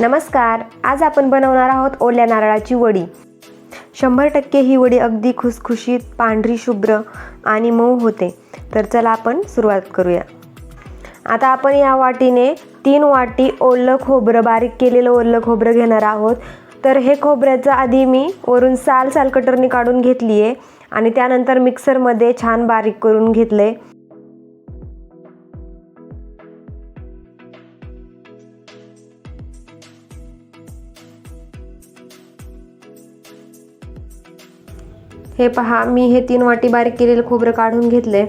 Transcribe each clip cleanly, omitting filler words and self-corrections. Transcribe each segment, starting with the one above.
नमस्कार, आज आपण बनवणार आहोत ओल्या नारळाची वडी। 100% ही वडी अगदी खुसखुशीत, पांढरी शुभ्र आणि मऊ होते। तर चला आपण सुरुवात करूया। आता आपण या वाटीने 3 वाटी ओलं खोबरं, बारीक केलेलं ओलं खोबरं घेणार आहोत। तर हे खोबऱ्याचं आधी मी वरून साल कटरनी काढून घेतली आहे आणि त्यानंतर मिक्सरमध्ये छान बारीक करून घेतले। हे पहा, मी हे 3 वाटी बारीक केलेलं खोबरं काढून घेतले।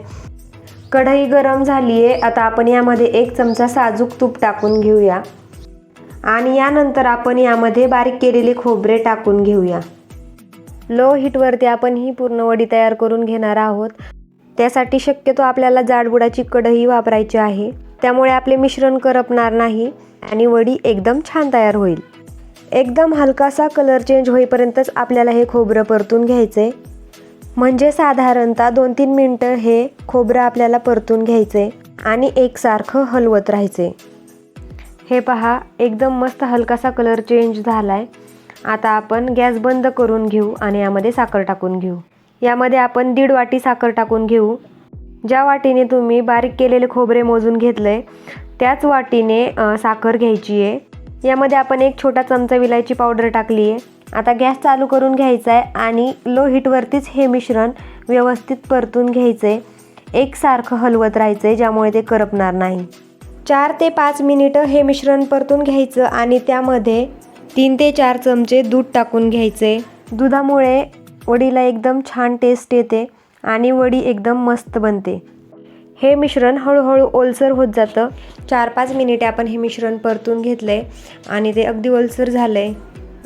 कढई गरम झाली आहे। आता आपण यामध्ये 1 चमचा साजूक तूप टाकून घेऊया आणि यानंतर आपण यामध्ये बारीक केलेले खोबरे टाकून घेऊया। लो हीटवरती आपण ही पूर्ण वडी तयार करून घेणार आहोत। त्यासाठी शक्यतो आपल्याला जाडबुडाची कढई वापरायची आहे, त्यामुळे आपले मिश्रण करपणार नाही आणि वडी एकदम छान तयार होईल। एकदम हलकासा कलर चेंज होईपर्यंतच आपल्याला हे खोबरं परतून घ्यायचे, म्हणजे साधारणतः 2-3 मिनिटं हे खोबरं आपल्याला परतून घ्यायचे आणि एकसारखं हलवत राहायचे। हे पहा, एकदम मस्त हलकासा कलर चेंज झालाय। आता आपण गॅस बंद करून घेऊ आणि यामध्ये साखर टाकून घेऊ। यामध्ये आपण 1.5 वाटी साखर टाकून घेऊ। ज्या वाटीने तुम्ही बारीक केलेले खोबरे मोजून घेतले त्याच वाटीने साखर घ्यायची आहे। यामध्ये आपण 1 छोटा चमचा विलायची पावडर टाकली आहे। आता गॅस चालू करून घ्यायचा आहे आणि लो हीटवरतीच हे मिश्रण व्यवस्थित परतून घ्यायचे, एकसारखं हलवत राहायचे, ज्यामुळे ते करपणार नाही। 4 ते 5 मिनिटं हे मिश्रण परतून घ्यायचं आणि त्यामध्ये 3 ते 4 चमचे दूध टाकून घ्यायचे। दुधामुळे वडीला एकदम छान टेस्ट येते आणि वडी एकदम मस्त बनते। हे मिश्रण हळूहळू ओलसर होत जातं। 4-5 मिनिटे आपण हे मिश्रण परतून घेतले आणि ते अगदी ओलसर झालंय।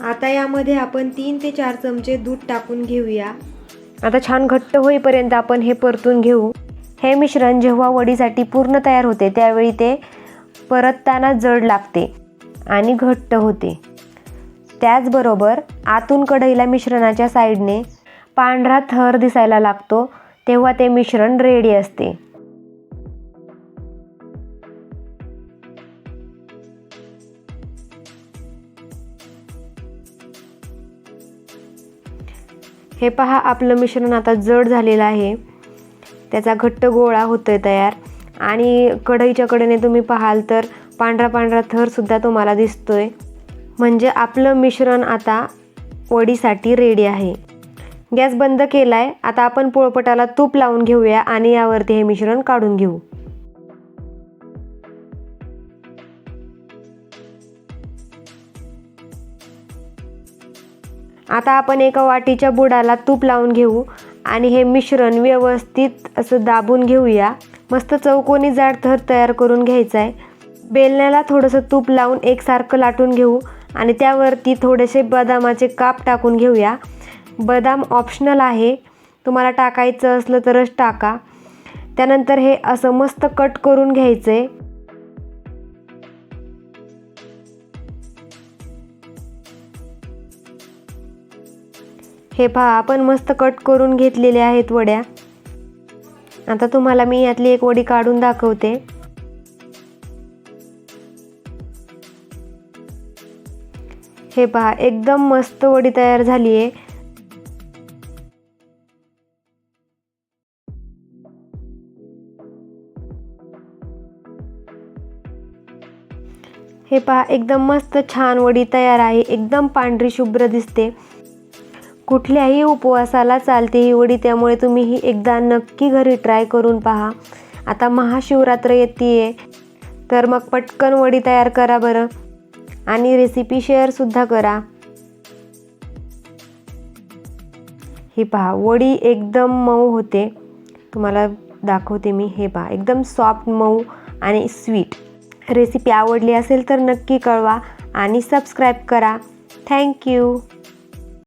आता यामध्ये आपण 3 ते 4 चमचे दूध टाकून घेऊया। आता छान घट्ट होईपर्यंत आपण हे परतून घेऊ। हे मिश्रण जेव्हा वडीसाठी पूर्ण तयार होते त्यावेळी ते परतताना जड लागते आणि घट्ट होते। त्याचबरोबर आतून कढईला मिश्रणाच्या साईडने पांढरा थर दिसायला लागतो, तेव्हा ते मिश्रण रेडी असते। हे पहा, आपलं मिश्रण आता जड झालेलं आहे, त्याचा घट्ट गोळा होतोय तयार आणि कढईच्या कडेने तुम्ही पाहाल तर पांढरा थर सुद्धा तुम्हाला दिसतोय, म्हणजे आपलं मिश्रण आता वडीसाठी रेडी आहे। गॅस बंद केलाय। आता आपण पोळपाटाला तूप लावून घेऊया आणि यावरती हे मिश्रण काढून घेऊ। आता आपण एका वाटीच्या बुडाला तूप लावून घेऊ आणि हे मिश्रण व्यवस्थित असं दाबून घेऊया। मस्त चौकोनी जाड थर तयार करून घ्यायचा आहे। बेलण्याला थोडंसं तूप लावून एकसारखं लाटून घेऊ आणि त्यावरती थोडेसे बदामाचे काप टाकून घेऊया। बदाम ऑप्शनल आहे, तुम्हाला टाकायचं असलं तरच टाका। त्यानंतर हे असं मस्त कट करून घ्यायचे। हे पहा, आपण मस्त कट करून घेतलेले आहेत वड्या। आता तुम्हाला मी यातली एक वडी काढून दाखवते। हे पहा, एकदम मस्त वडी तयार झाली आहे। हे पहा, एकदम मस्त छान वडी तयार आहे, एकदम पांढरी शुभ्र दिसते। कुठल्याही उपवासाला चालते ही वडी, त्यामुळे तुम्ही ही एकदा नक्की घरी ट्राय करून पहा। आता महाशिवरात्र येते, तर मग पटकन वडी तयार करा बरं आणि रेसिपी शेअर सुद्धा करा। ही पहा, वडी एकदम मऊ होते, तुम्हाला दाखवते मी। हे पहा, एकदम सॉफ्ट, मऊ आणि स्वीट। रेसिपी आवडली असेल तर नक्की कळवा आणि सबस्क्राईब करा। थँक्यू।